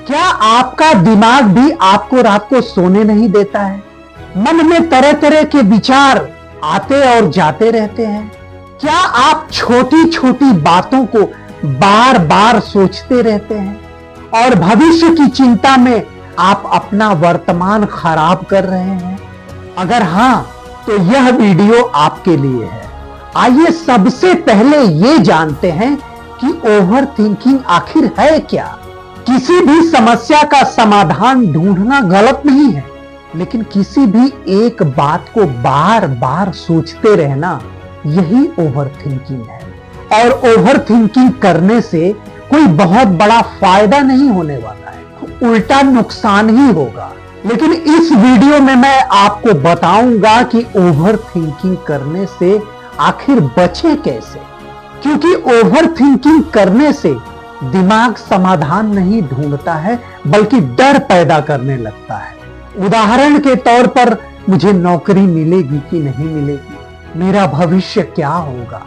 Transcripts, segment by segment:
क्या आपका दिमाग भी आपको रात को सोने नहीं देता है? मन में तरह तरह के विचार आते और जाते रहते हैं। क्या आप छोटी छोटी बातों को बार बार सोचते रहते हैं और भविष्य की चिंता में आप अपना वर्तमान खराब कर रहे हैं? अगर हां, तो यह वीडियो आपके लिए है। आइए सबसे पहले ये जानते हैं कि ओवर थिंकिंग आखिर है क्या। किसी भी समस्या का समाधान ढूंढना गलत नहीं है, लेकिन किसी भी एक बात को बार बार सोचते रहना, यही ओवर थिंकिंग है। और ओवर थिंकिंग करने से कोई बहुत बड़ा फायदा नहीं होने वाला है, उल्टा नुकसान ही होगा। लेकिन इस वीडियो में मैं आपको बताऊंगा कि ओवर थिंकिंग करने से आखिर बचे कैसे, क्योंकि ओवर थिंकिंग करने से दिमाग समाधान नहीं ढूंढता है, बल्कि डर पैदा करने लगता है। उदाहरण के तौर पर, मुझे नौकरी मिलेगी कि नहीं मिलेगी, मेरा भविष्य क्या होगा,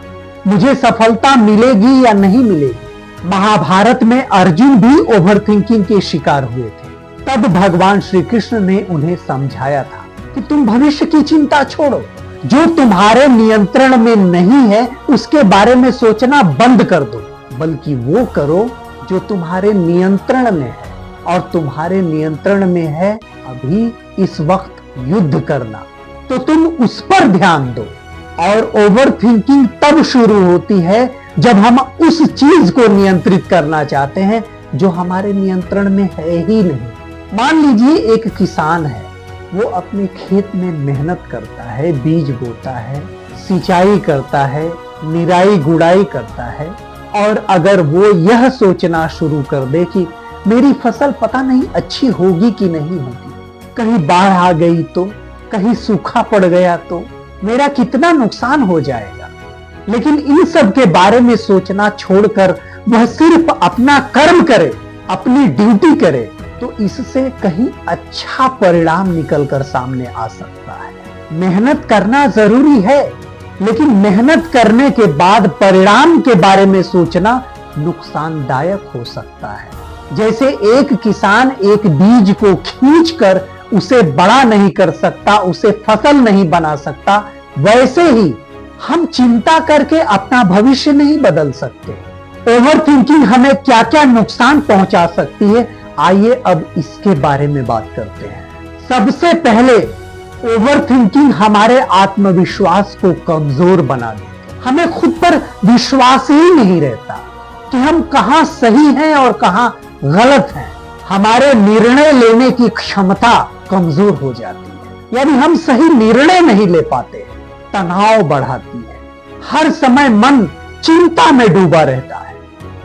मुझे सफलता मिलेगी या नहीं मिलेगी। महाभारत में अर्जुन भी ओवर थिंकिंग के शिकार हुए थे। तब भगवान श्री कृष्ण ने उन्हें समझाया था कि तुम भविष्य की चिंता छोड़ो, जो तुम्हारे नियंत्रण में नहीं है उसके बारे में सोचना बंद कर दो, बल्कि वो करो जो तुम्हारे नियंत्रण में है। और तुम्हारे नियंत्रण में है अभी इस वक्त युद्ध करना, तो तुम उस पर ध्यान दो। और ओवर थिंकिंग तब शुरू होती है जब हम उस चीज को नियंत्रित करना चाहते हैं जो हमारे नियंत्रण में है ही नहीं। मान लीजिए एक किसान है, वो अपने खेत में मेहनत करता है, बीज बोता है, सिंचाई करता है, निराई गुड़ाई करता है, और अगर वो यह सोचना शुरू कर दे कि मेरी फसल पता नहीं अच्छी होगी कि नहीं होगी, कहीं बाढ़ आ गई तो, कहीं सूखा पड़ गया तो मेरा कितना नुकसान हो जाएगा, लेकिन इन सब के बारे में सोचना छोड़कर वह सिर्फ अपना कर्म करे, अपनी ड्यूटी करे, तो इससे कहीं अच्छा परिणाम निकलकर सामने आ सकता है। मेहनत करना जरूरी है, लेकिन मेहनत करने के बाद परिणाम के बारे में सोचना नुकसानदायक हो सकता है। जैसे एक किसान एक बीज को खींचकर उसे बड़ा नहीं कर सकता, उसे फसल नहीं बना सकता, वैसे ही हम चिंता करके अपना भविष्य नहीं बदल सकते। ओवर थिंकिंग हमें क्या क्या नुकसान पहुंचा सकती है, आइए अब इसके बारे में बात करते हैं। सबसे पहले, ओवर थिंकिंग हमारे आत्मविश्वास को कमजोर बना देती है। हमें खुद पर विश्वास ही नहीं रहता कि हम कहां सही हैं और कहां गलत हैं। हमारे निर्णय लेने की क्षमता कमजोर हो जाती है, यानी हम सही निर्णय नहीं ले पाते। तनाव बढ़ाती है, हर समय मन चिंता में डूबा रहता है,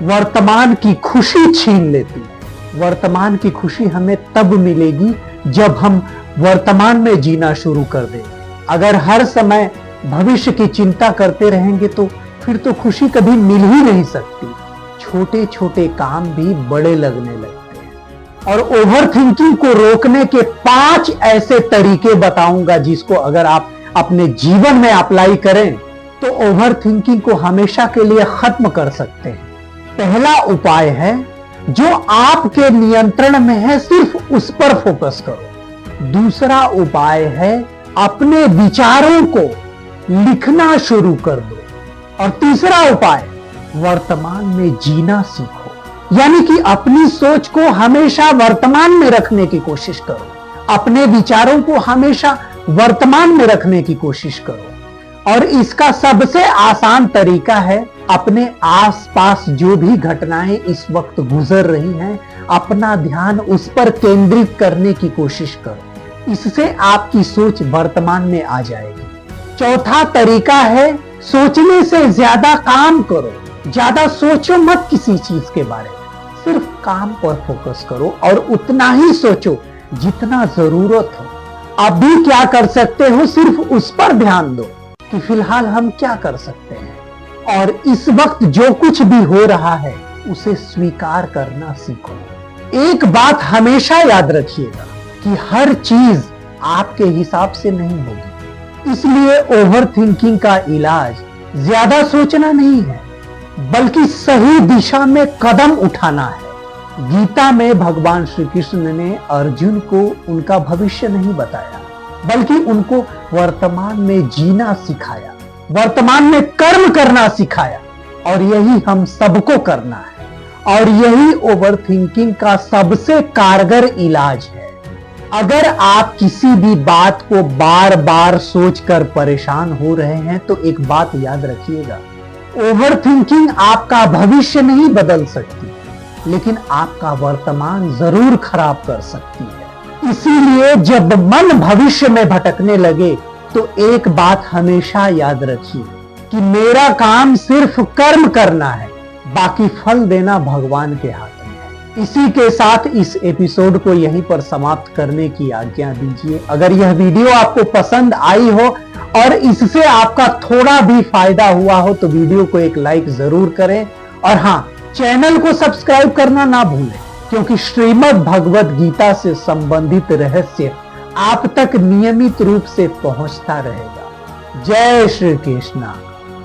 वर्तमान की खुशी छीन लेती है। वर्तमान की खुशी हमें तब मिलेगी जब हम वर्तमान में जीना शुरू कर दें। अगर हर समय भविष्य की चिंता करते रहेंगे तो फिर तो खुशी कभी मिल ही नहीं सकती। छोटे छोटे काम भी बड़े लगने लगते हैं। और ओवर थिंकिंग को रोकने के 5 ऐसे तरीके बताऊंगा, जिसको अगर आप अपने जीवन में अप्लाई करें तो ओवर थिंकिंग को हमेशा के लिए खत्म कर सकते हैं। पहला उपाय है, जो आपके नियंत्रण में है सिर्फ उस पर फोकस करो। दूसरा उपाय है, अपने विचारों को लिखना शुरू कर दो। और तीसरा उपाय, वर्तमान में जीना सीखो, यानी कि अपनी सोच को हमेशा वर्तमान में रखने की कोशिश करो, अपने विचारों को हमेशा वर्तमान में रखने की कोशिश करो। और इसका सबसे आसान तरीका है, अपने आसपास जो भी घटनाएं इस वक्त गुजर रही हैं, अपना ध्यान उस पर केंद्रित करने की कोशिश करो। इससे आपकी सोच वर्तमान में आ जाएगी। चौथा तरीका है, सोचने से ज्यादा काम करो। ज्यादा सोचो मत किसी चीज के बारे में, सिर्फ काम पर फोकस करो और उतना ही सोचो जितना जरूरत हो। अभी क्या कर सकते हो, सिर्फ उस पर ध्यान दो कि फिलहाल हम क्या कर सकते हैं, और इस वक्त जो कुछ भी हो रहा है उसे स्वीकार करना सीखो। एक बात हमेशा याद रखिएगा कि हर चीज आपके हिसाब से नहीं होगी, इसलिए ओवर थिंकिंग का इलाज ज्यादा सोचना नहीं है, बल्कि सही दिशा में कदम उठाना है। गीता में भगवान श्री कृष्ण ने अर्जुन को उनका भविष्य नहीं बताया, बल्कि उनको वर्तमान में जीना सिखाया, वर्तमान में कर्म करना सिखाया। और यही हम सबको करना है, और यही ओवर थिंकिंग का सबसे कारगर इलाज है। अगर आप किसी भी बात को बार बार सोचकर परेशान हो रहे हैं तो एक बात याद रखिएगा, ओवर थिंकिंग आपका भविष्य नहीं बदल सकती, लेकिन आपका वर्तमान जरूर खराब कर सकती है। इसीलिए जब मन भविष्य में भटकने लगे तो एक बात हमेशा याद रखिए कि मेरा काम सिर्फ कर्म करना है, बाकी फल देना भगवान के हाथ में है। इसी के साथ इस एपिसोड को यहीं पर समाप्त करने की आज्ञा दीजिए। अगर यह वीडियो आपको पसंद आई हो और इससे आपका थोड़ा भी फायदा हुआ हो तो वीडियो को एक लाइक जरूर करें, और हाँ, चैनल को सब्सक्राइब करना ना भूलें, क्योंकि श्रीमद् भगवत गीता से संबंधित रहस्य आप तक नियमित रूप से पहुंचता रहेगा। जय श्री कृष्णा।